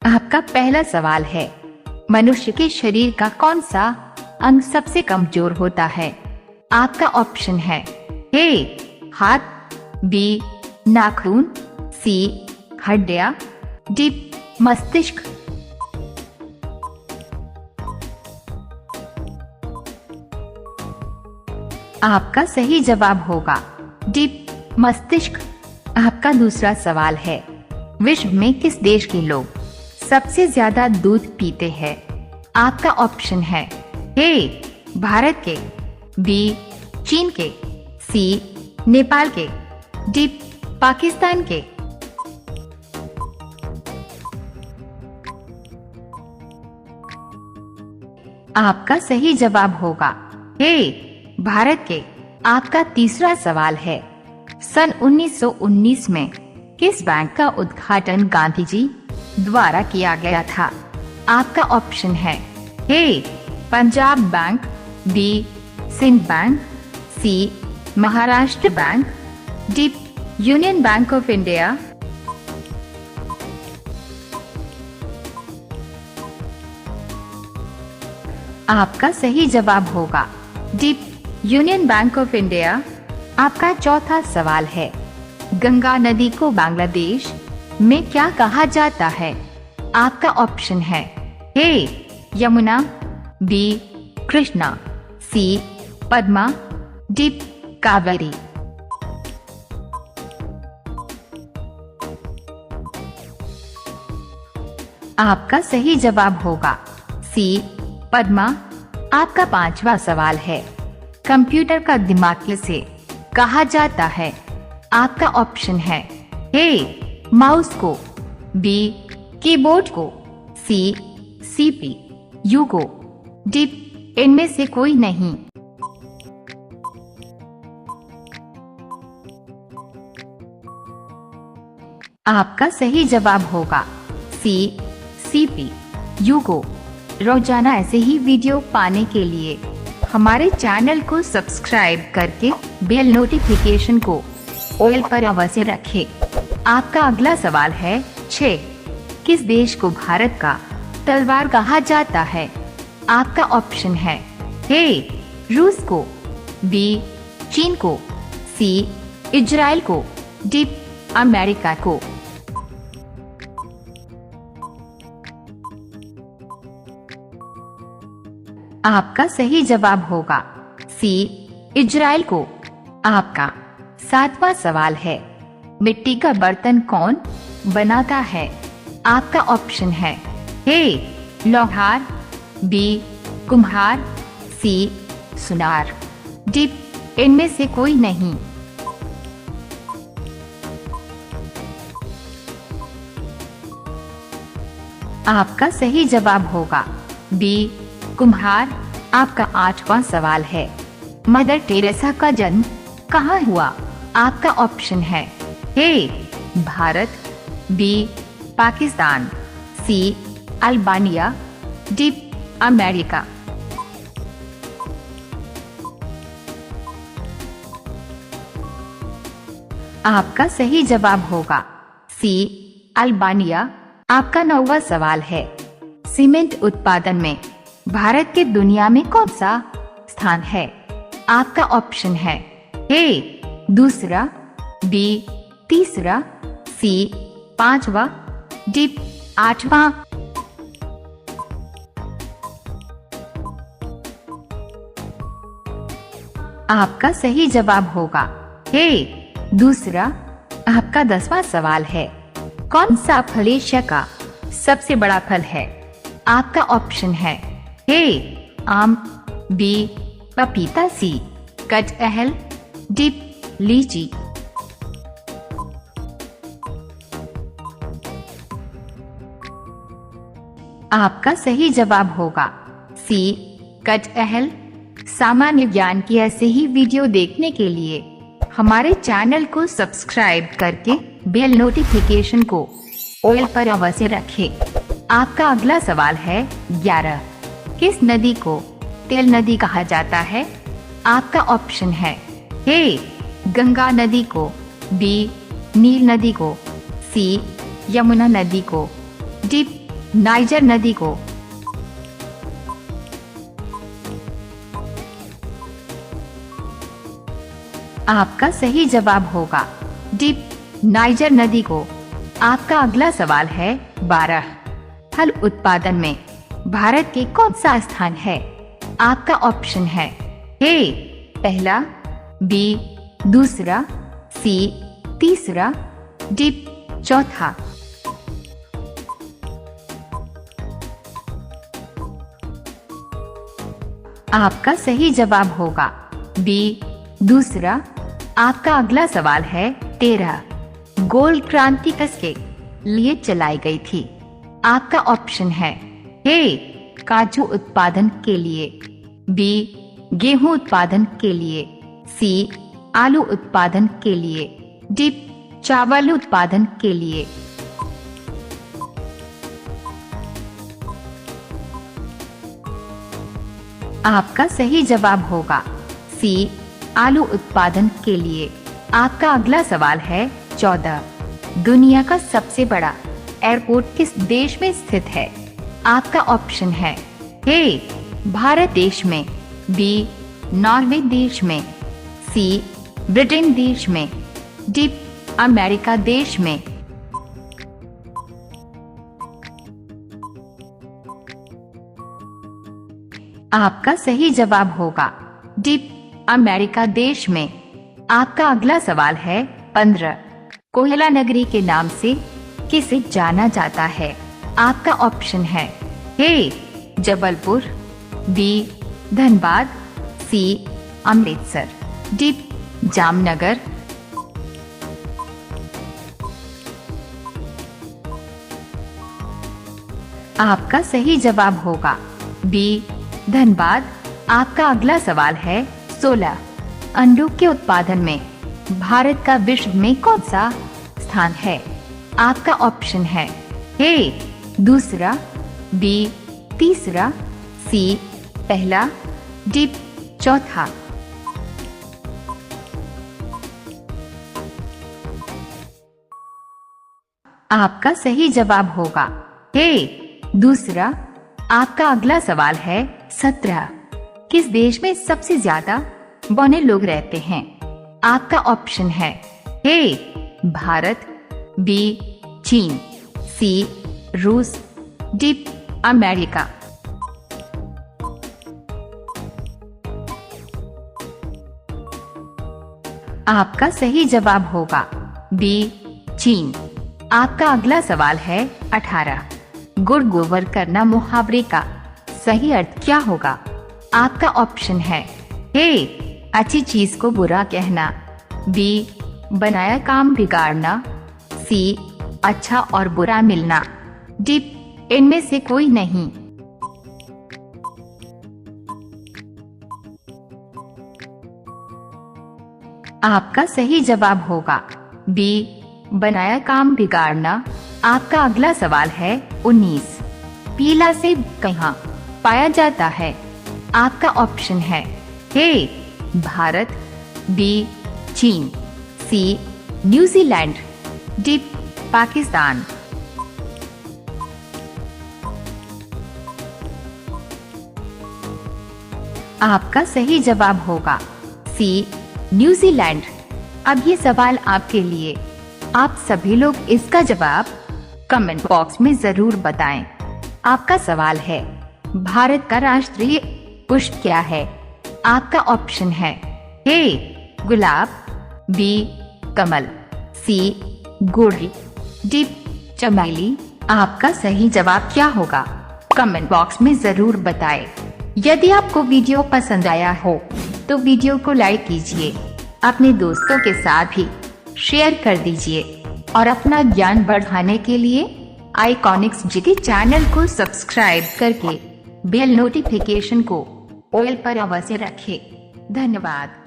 आपका पहला सवाल है, मनुष्य के शरीर का कौन सा अंग सबसे कमजोर होता है? आपका ऑप्शन है ए हाथ, बी नाखून, सी हड्डियां, डी मस्तिष्क। आपका सही जवाब होगा डी मस्तिष्क। आपका दूसरा सवाल है, विश्व में किस देश के लोग सबसे ज्यादा दूध पीते हैं? आपका ऑप्शन है ए भारत के, बी चीन के, सी नेपाल के, डी पाकिस्तान के। आपका सही जवाब होगा ए भारत के। आपका तीसरा सवाल है, सन 1919 में किस बैंक का उद्घाटन गांधी जी द्वारा किया गया था? आपका ऑप्शन है A Punjab bank, B Sindh bank, C Maharashtra bank, D union bank of India. आपका सही जवाब होगा D union bank of India. आपका चौथा सवाल है, गंगा नदी को बांग्लादेश में क्या कहा जाता है? आपका ऑप्शन है ए यमुना, बी कृष्णा, सी पद्मा, डी कावेरी। आपका सही जवाब होगा सी पद्मा। आपका पांचवा सवाल है, कंप्यूटर का दिमाग किसे कहा जाता है? आपका ऑप्शन है ए माउस को, बी कीबोर्ड को, सी सीपीयू को, डी इनमें से कोई नहीं। आपका सही जवाब होगा सी सीपीयू को। रोजाना ऐसे ही वीडियो पाने के लिए हमारे चैनल को सब्सक्राइब करके बेल नोटिफिकेशन को ऑल पर अवश्य रखें। आपका अगला सवाल है 6, किस देश को भारत का तलवार कहा जाता है? आपका ऑप्शन है ए रूस को, बी चीन को, सी इजराइल को, डी अमेरिका को। आपका सही जवाब होगा सी इजराइल को। आपका 7वां सवाल है, मिट्टी का बर्तन कौन बनाता है? आपका ऑप्शन है ए लोहार, बी कुम्हार, सी सुनार, डी इनमें से कोई नहीं। आपका सही जवाब होगा बी कुम्हार। आपका 8वां सवाल है, मदर टेरेसा का जन्म कहाँ हुआ? आपका ऑप्शन है ए भारत, बी पाकिस्तान, सी अल्बानिया, डी अमेरिका। आपका सही जवाब होगा सी अल्बानिया। आपका 9वां सवाल है, सीमेंट उत्पादन में भारत के दुनिया में कौन सा स्थान है? आपका ऑप्शन है ए दूसरा, बी तीसरा, सी पांचवा, डी आठवां। आपका सही जवाब होगा ए दूसरा। आपका 10वां सवाल है, कौन सा फल एशिया का सबसे बड़ा फल है? आपका ऑप्शन है ए आम, बी पपीता, सी कटहल, डी लीची। आपका सही जवाब होगा सी कटहल। सामान्य ज्ञान की ऐसे ही वीडियो देखने के लिए हमारे चैनल को सब्सक्राइब करके बेल नोटिफिकेशन को ऑल पर अवश्य रखें। आपका अगला सवाल है 11, किस नदी को तेल नदी कहा जाता है? आपका ऑप्शन है ए गंगा नदी को, बी नील नदी को, सी यमुना नदी को, डी नाइजर नदी को। आपका सही जवाब होगा डी, नाइजर नदी को। आपका अगला सवाल है 12। फल उत्पादन में भारत के कौन सा स्थान है? आपका ऑप्शन है ए पहला, बी दूसरा, सी तीसरा, डी चौथा। आपका सही जवाब होगा बी दूसरा। आपका अगला सवाल है 13। गोल्ड क्रांति किसके लिए चलाई गई थी? आपका ऑप्शन है ए काजू उत्पादन के लिए, बी गेहूं उत्पादन के लिए, सी आलू उत्पादन के लिए, डी चावल उत्पादन के लिए। आपका सही जवाब होगा सी आलू उत्पादन के लिए। आपका अगला सवाल है 14। दुनिया का सबसे बड़ा एयरपोर्ट किस देश में स्थित है? आपका ऑप्शन है ए भारत देश में, बी नॉर्वे देश में, सी ब्रिटेन देश में, डी अमेरिका देश में। आपका सही जवाब होगा डी अमेरिका देश में। आपका अगला सवाल है 15। कोयला नगरी के नाम से किसे जाना जाता है? आपका ऑप्शन है ए जबलपुर, बी धनबाद, सी अमृतसर, डी जामनगर। आपका सही जवाब होगा बी धनबाद। आपका अगला सवाल है 16। अंडों के उत्पादन में भारत का विश्व में कौन सा स्थान है? आपका ऑप्शन है ए दूसरा, बी तीसरा, सी पहला, डी चौथा। आपका सही जवाब होगा ए दूसरा। आपका अगला सवाल है 17। किस देश में सबसे ज्यादा बौने लोग रहते हैं? आपका ऑप्शन है ए भारत, बी चीन, सी रूस, डी अमेरिका। आपका सही जवाब होगा बी चीन। आपका अगला सवाल है 18। गुड़ गोबर करना मुहावरे का सही अर्थ क्या होगा? आपका ऑप्शन है ए अच्छी चीज को बुरा कहना, बी बनाया काम बिगाड़ना, सी अच्छा और बुरा मिलना, डी इनमें से कोई नहीं। आपका सही जवाब होगा बी बनाया काम बिगाड़ना। आपका अगला सवाल है 19। पीला सेब कहाँ पाया जाता है? आपका ऑप्शन है ए भारत, बी चीन, सी न्यूजीलैंड, डी पाकिस्तान। आपका सही जवाब होगा सी न्यूजीलैंड। अब ये सवाल आपके लिए। आप सभी लोग इसका जवाब कमेंट बॉक्स में जरूर बताएं। आपका सवाल है भारत का राष्ट्रीय पुष्प क्या है? आपका ऑप्शन है ए गुलाब, बी कमल, सी गुड़हल, डी चमेली। आपका सही जवाब क्या होगा? कमेंट बॉक्स में जरूर बताएं। यदि आपको वीडियो पसंद आया हो तो वीडियो को लाइक कीजिए, अपने दोस्तों के साथ भी शेयर कर दीजिए और अपना ज्ञान बढ़ाने के लिए आइकॉनिक्स जीके चैनल को सब्सक्राइब करके बेल नोटिफिकेशन को ऑल पर अवश्य रखें। धन्यवाद।